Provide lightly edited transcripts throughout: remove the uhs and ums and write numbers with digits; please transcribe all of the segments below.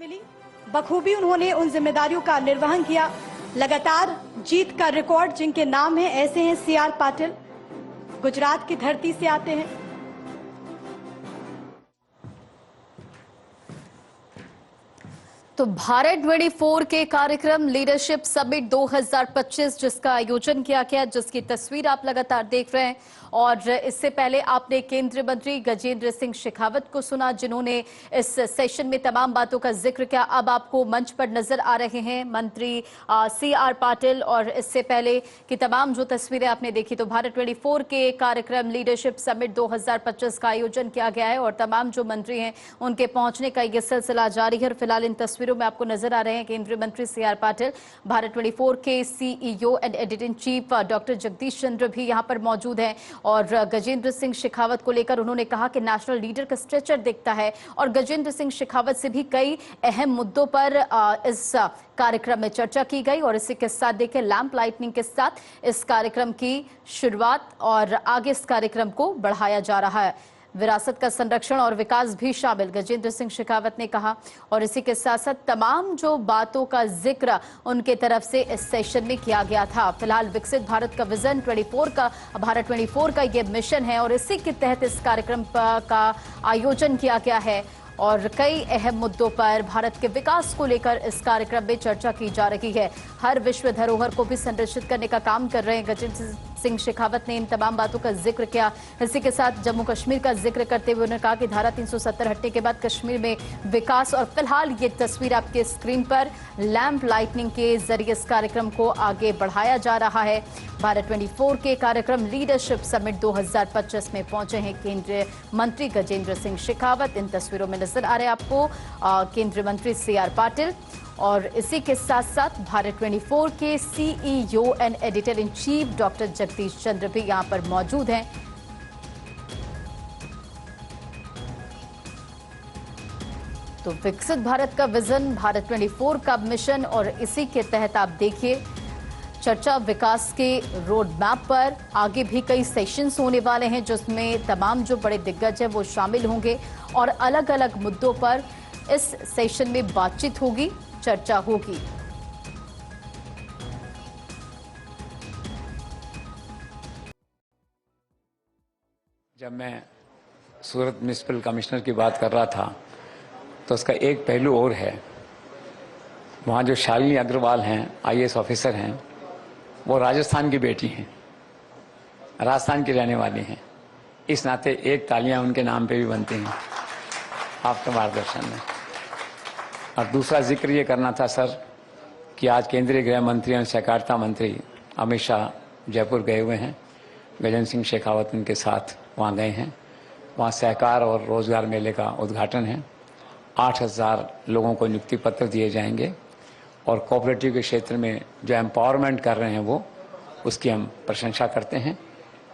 मिली, बखूबी उन्होंने उन जिम्मेदारियों का निर्वहन किया। लगातार जीत का रिकॉर्ड जिनके नाम है ऐसे हैं सीआर पाटिल, गुजरात की धरती से आते हैं। तो भारत 24 के कार्यक्रम लीडरशिप समिट 2025 जिसका आयोजन किया गया, जिसकी तस्वीर आप लगातार देख रहे हैं। और इससे पहले आपने केंद्रीय मंत्री गजेंद्र सिंह शेखावत को सुना, जिन्होंने इस सेशन में तमाम बातों का जिक्र किया। अब आपको मंच पर नजर आ रहे हैं मंत्री सीआर पाटिल, और इससे पहले की तमाम जो तस्वीरें आपने देखी, तो भारत 24 के कार्यक्रम लीडरशिप समिट 2025 का आयोजन किया गया है और तमाम जो मंत्री हैं उनके पहुंचने का यह सिलसिला जारी है। फिलहाल इन तस्वीरों में आपको नजर आ रहे हैं केंद्रीय मंत्री सीआर पाटिल, भारत 24 के CEO and editor in chief doctor Jagdish Chandra भी यहां पर मौजूद हैं। और गजेंद्र सिंह शेखावत को लेकर उन्होंने कहा कि नेशनल लीडर का स्ट्रेचर दिखता है, और गजेंद्र सिंह शेखावत से भी कई अहम मुद्दों पर इस कार्यक्रम में चर्चा की गई। और इसी के साथ देखिए लैंप लाइटनिंग के साथ इस कार्यक्रम की शुरुआत और आगे इस कार्यक्रम को बढ़ाया जा रहा है। विरासत का संरक्षण और विकास भी शामिल, गजेंद्र सिंह शेखावत ने कहा। और इसी के साथ साथ तमाम जो बातों का जिक्र उनके तरफ से इस सेशन में किया गया था। फिलहाल विकसित भारत का विजन 24 का, भारत 24 का ये मिशन है और इसी के तहत इस कार्यक्रम का आयोजन किया गया है। और कई अहम मुद्दों पर भारत के विकास को लेकर इस कार्यक्रम में चर्चा की जा रही है। हर विश्व धरोहर को भी संरक्षित करने का काम कर रहे हैं गजेंद्र सिंह शेखावत ने इन तमाम बातों का जिक्र किया। इसी के साथ जम्मू कश्मीर का जिक्र करते हुए उन्होंने कहा कि धारा 370 हटने के बाद कश्मीर में विकास। और फिलहाल ये तस्वीर आपके स्क्रीन पर लैंप लाइटनिंग के जरिए इस कार्यक्रम को आगे बढ़ाया जा रहा है। भारत 24 के कार्यक्रम लीडरशिप समिट 2025 में पहुंचे हैं केंद्रीय मंत्री गजेंद्र सिंह शेखावत। इन तस्वीरों में नजर आ रहे हैं आपको केंद्रीय मंत्री सीआर पाटिल, और इसी के साथ साथ भारत 24 के CEO and editor in chief doctor Jagdish Chandra भी यहां पर मौजूद हैं। तो विकसित भारत का विजन, भारत 24 का मिशन, और इसी के तहत आप देखिए चर्चा विकास के रोड मैप पर। आगे भी कई सेशंस होने वाले हैं जिसमें तमाम जो बड़े दिग्गज हैं वो शामिल होंगे और अलग अलग मुद्दों पर इस सेशन में बातचीत होगी, चर्चा होगी। जब मैं सूरत म्युनिसिपल कमिश्नर की बात कर रहा था तो उसका एक पहलू और है। वहाँ जो शालिनी अग्रवाल हैं, आईएएस ऑफिसर हैं, वो राजस्थान की बेटी हैं, राजस्थान की रहने वाली हैं। इस नाते एक तालियां उनके नाम पे भी बनती हैं आपके मार्गदर्शन में। और दूसरा जिक्र ये करना था सर कि आज केंद्रीय गृह मंत्री और सहकारिता मंत्री अमित शाह जयपुर गए हुए हैं। गजेंद्र सिंह शेखावत उनके साथ वहाँ गए हैं। वहाँ सहकार और रोजगार मेले का उद्घाटन है। 8000 लोगों को नियुक्ति पत्र दिए जाएंगे और कोऑपरेटिव के क्षेत्र में जो एम्पावरमेंट कर रहे हैं वो उसकी हम प्रशंसा करते हैं।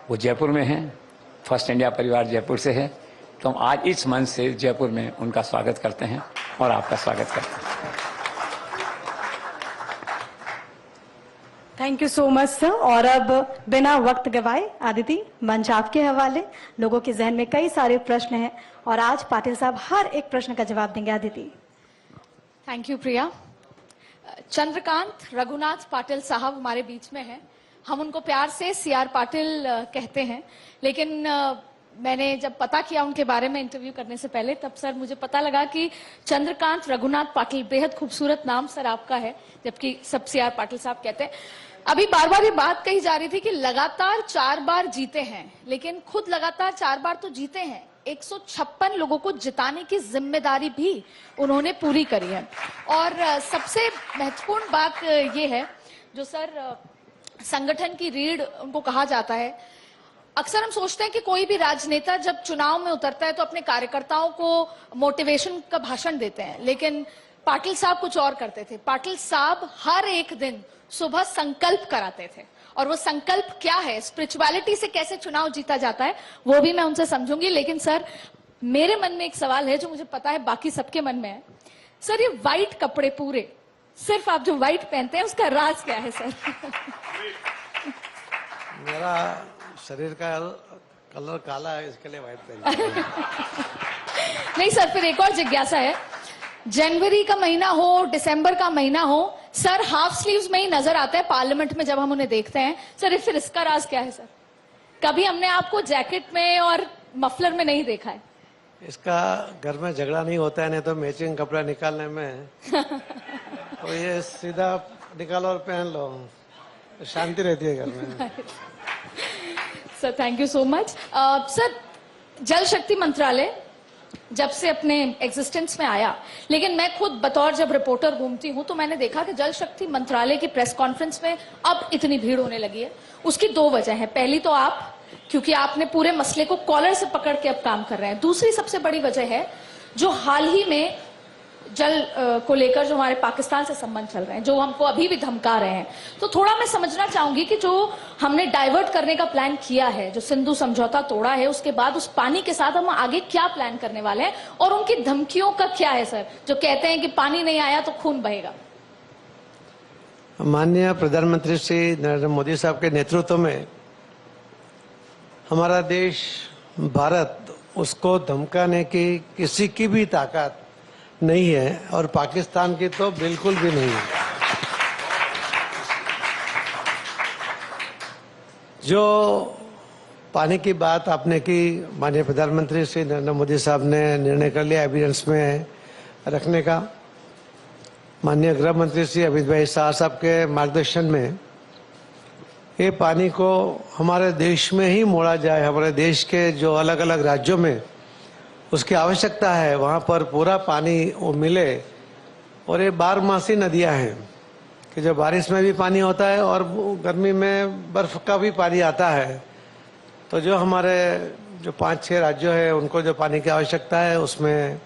वो जयपुर में हैं, फर्स्ट इंडिया परिवार जयपुर से है, तो हम आज इस मंच से जयपुर में उनका स्वागत करते हैं और आपका स्वागत करते हैं। Thank you so much sir. और अब बिना वक्त गवाए आदिति, मंच आपके हवाले। लोगों के जहन में कई सारे प्रश्न हैं और आज पाटिल साहब हर एक प्रश्न का जवाब देंगे। आदिति। थैंक यू प्रिया। चंद्रकांत रघुनाथ पाटिल साहब हमारे बीच में हैं। हम उनको प्यार से सीआर पाटिल कहते हैं, लेकिन मैंने जब पता किया उनके बारे में इंटरव्यू करने से पहले, तब सर मुझे पता लगा कि चंद्रकांत रघुनाथ पाटिल बेहद खूबसूरत नाम सर आपका है, जबकि सब सीआर पाटिल साहब कहते हैं। अभी बार बार ये बात कही जा रही थी कि लगातार 4 बार जीते हैं, लेकिन खुद लगातार 4 बार तो जीते हैं, 156 लोगों को जिताने की जिम्मेदारी भी उन्होंने पूरी करी है। और सबसे महत्वपूर्ण बात ये है, जो सर संगठन की रीढ़ उनको कहा जाता है। अक्सर हम सोचते हैं कि कोई भी राजनेता जब चुनाव में उतरता है तो अपने कार्यकर्ताओं को मोटिवेशन का भाषण देते हैं, लेकिन पाटिल साहब कुछ और करते थे। पाटिल साहब हर एक दिन सुबह संकल्प कराते थे, और वो संकल्प क्या है, स्पिरिचुअलिटी से कैसे चुनाव जीता जाता है, वो भी मैं उनसे समझूंगी। लेकिन सर मेरे मन में एक सवाल है जो मुझे पता है बाकी सबके मन में है। सर ये व्हाइट कपड़े पूरे, सिर्फ आप जो व्हाइट पहनते हैं उसका राज क्या है सर? मेरा शरीर का कलर काला है, इसके लिए व्हाइट पहनते हैं। नहीं सर, फिर एक और जिज्ञासा है। जनवरी का महीना हो, दिसंबर का महीना हो, सर हाफ स्लीव्स में ही नजर आता है पार्लियामेंट में जब हम उन्हें देखते हैं। सर फिर इसका राज क्या है सर? कभी हमने आपको जैकेट में और मफलर में नहीं देखा है। इसका घर में झगड़ा नहीं होता है, नहीं तो मैचिंग कपड़ा निकालने में तो ये सीधा निकालो और पहन लो, शांति रहती है घर में। Sir thank you so much. Sir जल शक्ति मंत्रालय जब से अपने एग्जिस्टेंस में आया, लेकिन मैं खुद बतौर जब रिपोर्टर घूमती हूं तो मैंने देखा कि जल शक्ति मंत्रालय की प्रेस कॉन्फ्रेंस में अब इतनी भीड़ होने लगी है। उसकी दो वजह है। पहली तो आप, क्योंकि आपने पूरे मसले को कॉलर से पकड़ के अब काम कर रहे हैं। दूसरी सबसे बड़ी वजह है जो हाल ही में जल को लेकर जो हमारे पाकिस्तान से संबंध चल रहे हैं, जो हमको अभी भी धमका रहे हैं। तो थोड़ा मैं समझना चाहूंगी कि जो हमने डाइवर्ट करने का प्लान किया है, जो सिंधु समझौता तोड़ा है, उसके बाद उस पानी के साथ हम आगे क्या प्लान करने वाले हैं और उनकी धमकियों का क्या है सर, जो कहते हैं कि पानी नहीं आया तो खून बहेगा। माननीय प्रधानमंत्री श्री नरेंद्र मोदी साहब के नेतृत्व में हमारा देश भारत, उसको धमकाने की किसी की भी ताकत नहीं है और पाकिस्तान की तो बिल्कुल भी नहीं है। जो पानी की बात आपने की, माननीय प्रधानमंत्री श्री नरेंद्र मोदी साहब ने निर्णय कर लिया एविडेंस में रखने का। माननीय गृह मंत्री श्री अमित भाई शाह साहब के मार्गदर्शन में ये पानी को हमारे देश में ही मोड़ा जाए। हमारे देश के जो अलग अलग राज्यों में उसकी आवश्यकता है, वहाँ पर पूरा पानी वो मिले। और ये बारहमासी नदियाँ हैं कि जो बारिश में भी पानी होता है और गर्मी में बर्फ का भी पानी आता है। तो जो हमारे जो 5-6 राज्यों हैं उनको जो पानी की आवश्यकता है उसमें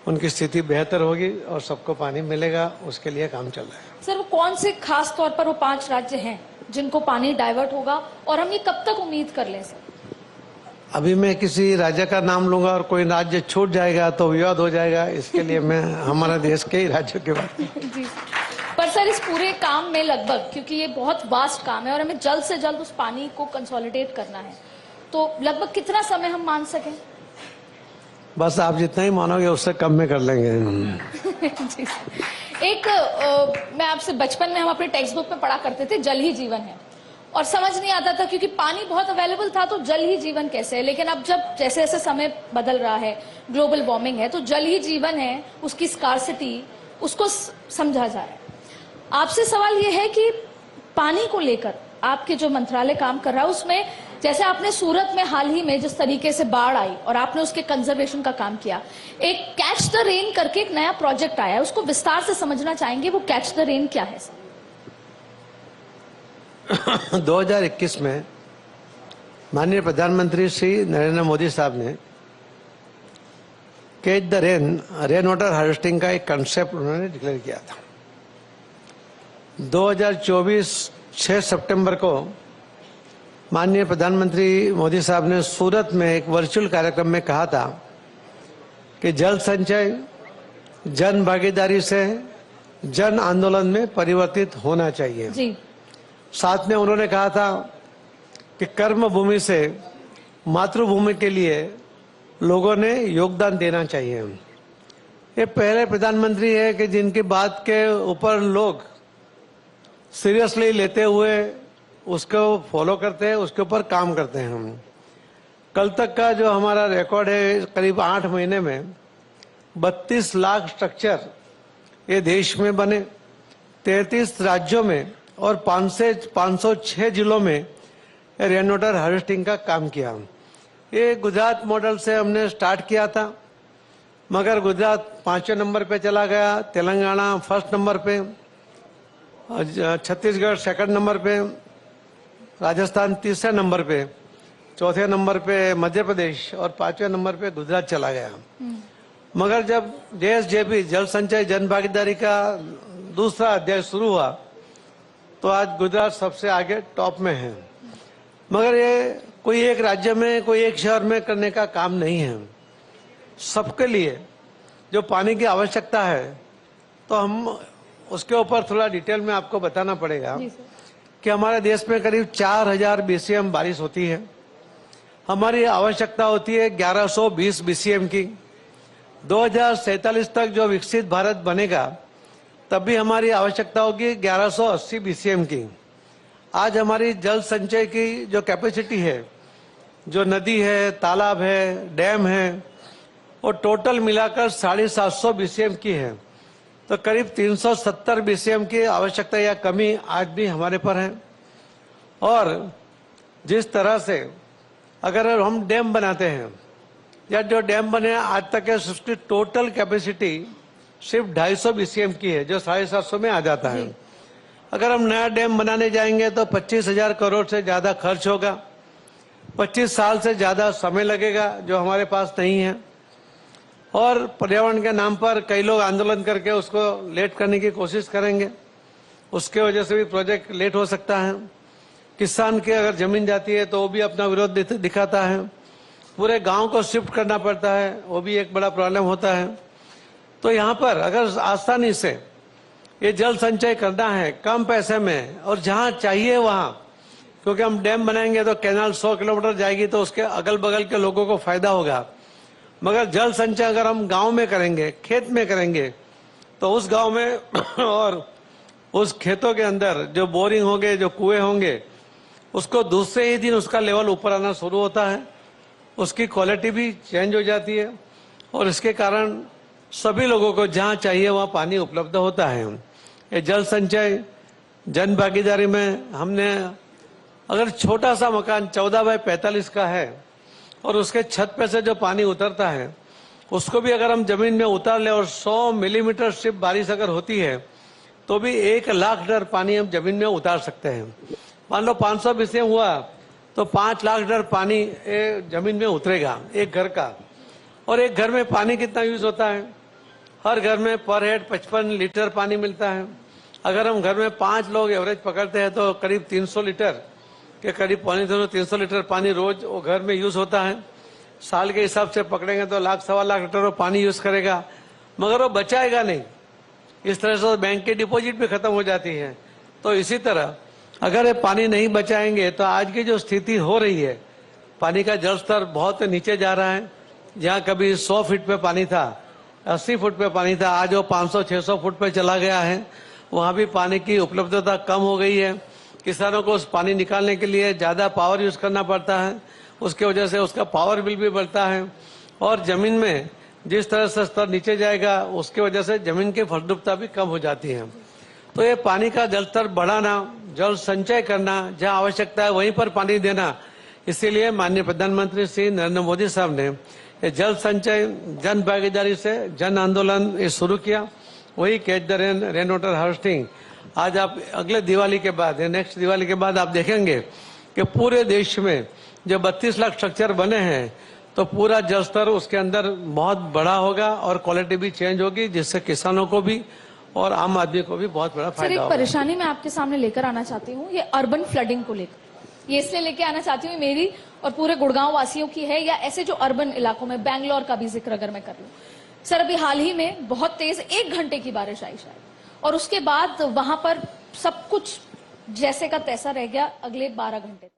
उनकी स्थिति बेहतर होगी और सबको पानी मिलेगा, उसके लिए काम चल रहा है। सर वो कौन से खास तौर पर वो 5 राज्य हैं जिनको पानी डाइवर्ट होगा और हम ये कब तक उम्मीद कर लें सर? अभी मैं किसी राज्य का नाम लूंगा और कोई राज्य छूट जाएगा तो विवाद हो जाएगा, इसके लिए मैं हमारे देश के ही राज्यों के बारे में जी पर सर इस पूरे काम में लगभग, क्योंकि ये बहुत वास्ट काम है और हमें जल्द से जल्द उस पानी को कंसोलिडेट करना है, तो लगभग कितना समय हम मान सकें? बस आप जितना ही मानोगे उससे कम में कर लेंगे। जी एक मैं आपसे, बचपन में हम अपने टेक्स्ट बुक में पढ़ा करते थे जल ही जीवन है, और समझ नहीं आता था क्योंकि पानी बहुत अवेलेबल था तो जल ही जीवन कैसे है। लेकिन अब जब जैसे जैसे समय बदल रहा है, ग्लोबल वार्मिंग है, तो जल ही जीवन है, उसकी स्कार्सिटी, उसको समझा जा रहा है। आपसे सवाल ये है कि पानी को लेकर आपके जो मंत्रालय काम कर रहा है उसमें, जैसे आपने सूरत में हाल ही में जिस तरीके से बाढ़ आई और आपने उसके कंजर्वेशन का काम किया, एक कैच द रेन करके एक नया प्रोजेक्ट आया है, उसको विस्तार से समझना चाहेंगे। वो कैच द रेन क्या है सर? 2021 में माननीय प्रधानमंत्री श्री नरेंद्र मोदी साहब ने catch the rain water harvesting का एक कंसेप्ट उन्होंने डिक्लेयर किया था। 2024 6 सितंबर को माननीय प्रधानमंत्री मोदी साहब ने सूरत में एक वर्चुअल कार्यक्रम में कहा था कि जल संचय जन भागीदारी से जन आंदोलन में परिवर्तित होना चाहिए जी। साथ में उन्होंने कहा था कि कर्म भूमि से मातृभूमि के लिए लोगों ने योगदान देना चाहिए। ये पहले प्रधानमंत्री है कि जिनकी बात के ऊपर लोग सीरियसली लेते हुए उसको फॉलो करते हैं, उसके ऊपर काम करते हैं। हम कल तक का जो हमारा रिकॉर्ड है, करीब 8 महीने में 32 लाख स्ट्रक्चर ये देश में बने, 33 राज्यों में और 506 जिलों में रेन वाटर हार्वेस्टिंग का काम किया। ये गुजरात मॉडल से हमने स्टार्ट किया था, मगर गुजरात 5वें नंबर पे चला गया, तेलंगाना 1st नंबर पे, छत्तीसगढ़ 2nd नंबर पे, राजस्थान 3रे नंबर पे, 4थे नंबर पे मध्य प्रदेश और 5वें नंबर पे गुजरात चला गया। मगर जब JSJP जल संचय जन भागीदारी का दूसरा अध्याय शुरू हुआ तो आज गुजरात सबसे आगे टॉप में है। मगर ये कोई एक राज्य में, कोई एक शहर में करने का काम नहीं है। सबके लिए जो पानी की आवश्यकता है, तो हम उसके ऊपर थोड़ा डिटेल में आपको बताना पड़ेगा कि हमारे देश में करीब 4000 BCM बारिश होती है। हमारी आवश्यकता होती है 1120 BCM की। 2047 तक जो विकसित भारत बनेगा तब भी हमारी आवश्यकता होगी 1180 BCM की। आज हमारी जल संचय की जो कैपेसिटी है, जो नदी है, तालाब है, डैम है, वो टोटल मिलाकर 750 BCM की है। तो करीब 370 BCM की आवश्यकता या कमी आज भी हमारे पर है। और जिस तरह से अगर हम डैम बनाते हैं या जो डैम बने आज तक है, उसकी टोटल कैपेसिटी सिर्फ 250 BCM की है, जो 750 में आ जाता है। अगर हम नया डैम बनाने जाएंगे तो 25,000 करोड़ से ज्यादा खर्च होगा, 25 साल से ज्यादा समय लगेगा, जो हमारे पास नहीं है। और पर्यावरण के नाम पर कई लोग आंदोलन करके उसको लेट करने की कोशिश करेंगे, उसके वजह से भी प्रोजेक्ट लेट हो सकता है। किसान की अगर जमीन जाती है तो वो भी अपना विरोध दिखाता है, पूरे गांव को शिफ्ट करना पड़ता है, वो भी एक बड़ा प्रॉब्लम होता है। तो यहाँ पर अगर आसानी से ये जल संचय करना है कम पैसे में और जहाँ चाहिए वहाँ, क्योंकि हम डैम बनाएंगे तो कैनाल 100 किलोमीटर जाएगी तो उसके अगल बगल के लोगों को फायदा होगा। मगर जल संचय अगर हम गांव में करेंगे, खेत में करेंगे, तो उस गांव में और उस खेतों के अंदर जो बोरिंग होंगे, जो कुएं होंगे, उसको दूसरे ही दिन उसका लेवल ऊपर आना शुरू होता है, उसकी क्वालिटी भी चेंज हो जाती है और इसके कारण सभी लोगों को जहाँ चाहिए वहाँ पानी उपलब्ध होता है। ये जल संचय जन भागीदारी में हमने अगर छोटा सा मकान 14 बाय 45 का है और उसके छत पे से जो पानी उतरता है उसको भी अगर हम जमीन में उतार ले और 100 मिलीमीटर सिर्फ बारिश अगर होती है तो भी 1 लाख लीटर पानी हम जमीन में उतार सकते हैं। मान लो 500 BCM हुआ तो 5 लाख लीटर पानी जमीन में उतरेगा एक घर का। और एक घर में पानी कितना यूज होता है? हर घर में पर हेड 55 लीटर पानी मिलता है। अगर हम घर में 5 लोग एवरेज पकड़ते हैं तो करीब 300 लीटर के करीब 300 लीटर पानी रोज वो घर में यूज होता है। साल के हिसाब से पकड़ेंगे तो लाख सवा लाख लीटर वो पानी यूज करेगा, मगर वो बचाएगा नहीं। इस तरह से बैंक की डिपॉजिट भी खत्म हो जाती है। तो इसी तरह अगर ये पानी नहीं बचाएंगे तो आज की जो स्थिति हो रही है, पानी का जल स्तर बहुत नीचे जा रहा है। जहाँ कभी 100 फीट पे पानी था, 80 फुट पे पानी था, आज वो 500-600 फुट पे चला गया है। वहाँ भी पानी की उपलब्धता कम हो गई है। किसानों को उस पानी निकालने के लिए ज्यादा पावर यूज करना पड़ता है, उसके वजह से उसका पावर बिल भी बढ़ता है। और जमीन में जिस तरह से स्तर नीचे जाएगा उसके वजह से जमीन की फलद्रुपता भी कम हो जाती है। तो ये पानी का जल स्तर बढ़ाना, जल संचय करना, जहाँ आवश्यकता है वहीं पर पानी देना, इसीलिए माननीय प्रधानमंत्री श्री नरेंद्र मोदी साहब ने ये जल संचय जन भागीदारी से जन आंदोलन शुरू किया। वही catch the rain water harvesting. आज आप अगले दिवाली के बाद, नेक्स्ट दिवाली के बाद आप देखेंगे कि पूरे देश में जो 32 लाख स्ट्रक्चर बने हैं तो पूरा जल स्तर उसके अंदर बहुत बड़ा होगा और क्वालिटी भी चेंज होगी, जिससे किसानों को भी और आम आदमी को भी बहुत बड़ा फायदा होगा। सर, एक परेशानी मैं आपके सामने लेकर आना चाहती हूँ, ये अर्बन फ्लडिंग को लेकर। ये इसलिए लेके आना चाहती हूँ, मेरी और पूरे गुड़गांव वासियों की है, या ऐसे जो अर्बन इलाकों में, बैंगलोर का भी जिक्र अगर मैं कर लूँ। सर, अभी हाल ही में बहुत तेज 1 घंटे की बारिश आई शायद, और उसके बाद वहां पर सब कुछ जैसे का तैसा रह गया अगले 12 घंटे।